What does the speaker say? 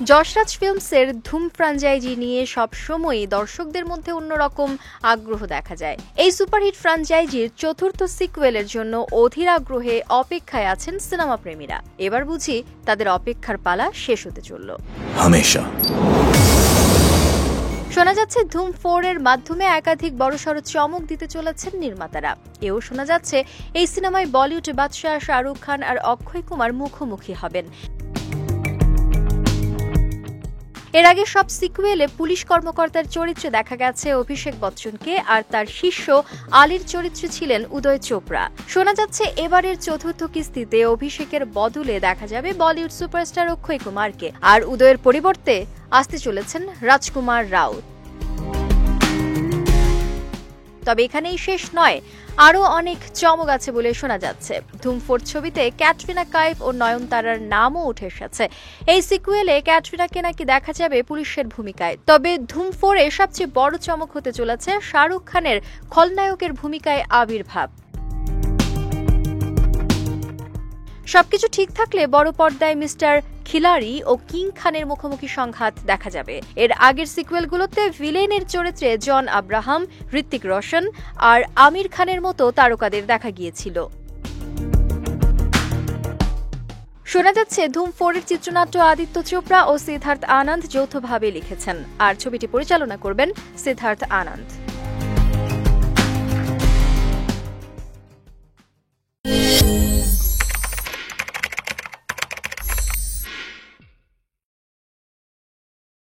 যশরাজ ফিল্মসের ধুম franchise নিয়ে সবসময়ই দর্শকদের মধ্যে অন্যরকম আগ্রহ দেখা যায়। এই সুপারহিট ফ্র্যাঞ্চাইজির চতুর্থ সিকুয়েলের জন্য অধীর আগ্রহে অপেক্ষায় আছেন সিনেমা প্রেমীরা। এবার বুঝি তাদের অপেক্ষার পালা শেষ হতে চলল। শোনা যাচ্ছে ধুম 4 এর মাধ্যমে একাধিক বড়সড় চমক দিতে চলেছেন নির্মাতারা। এও শোনা যাচ্ছে এই সিনেমায় বলিউড বাদশাহ শাহরুখ খান আর অক্ষয় কুমার মুখোমুখি হবেন। এর আগে সব সিকুয়েলে পুলিশ কর্মকর্তার চরিত্রে দেখা গেছে অভিষেক বচ্চনকে, আর তার শিষ্য আলীর চরিত্রে ছিলেন উদয় চোপড়া। শোনা যাচ্ছে এবারের চতুর্থ কিস্তিতে অভিষেকের বদলে দেখা যাবে বলিউড সুপারস্টার অক্ষয় কুমারকে, আর উদয়ের পরিবর্তে আসতে চলেছেন রাজকুমার রাউত। তবে এখানেই শেষ নয়, আরও অনেক চমক আছে বলে শোনা যাচ্ছে। ধুম 4 ছবিতে ক্যাটরিনা কাইফ ও নয়নতারার নামও উঠে এসেছে। এই সিকুয়েলে ক্যাটরিনাকে নাকি দেখা যাবে পুলিশের ভূমিকায়। তবে ধুম 4 এ সবচেয়ে বড় চমক হতে চলেছে শাহরুখ খানের খলনায়কের ভূমিকায় আবির্ভাব। সবকিছু ঠিক থাকলে বড় পর্দায় মিস্টার খিলাড়ি ও কিং খানের মুখোমুখি সংঘাত দেখা যাবে। এর আগের সিকুয়েলগুলোতে ভিলেনের চরিত্রে জন আব্রাহাম, ঋত্বিক রোশন আর আমির খানের মতো তারকাদের দেখা গিয়েছিল। শোনা যাচ্ছে ধুম 4 এর চিত্রনাট্য আদিত্য চোপড়া ও সিদ্ধার্থ আনন্দ যৌথভাবে লিখেছেন, আর ছবিটি পরিচালনা করবেন সিদ্ধার্থ আনন্দ।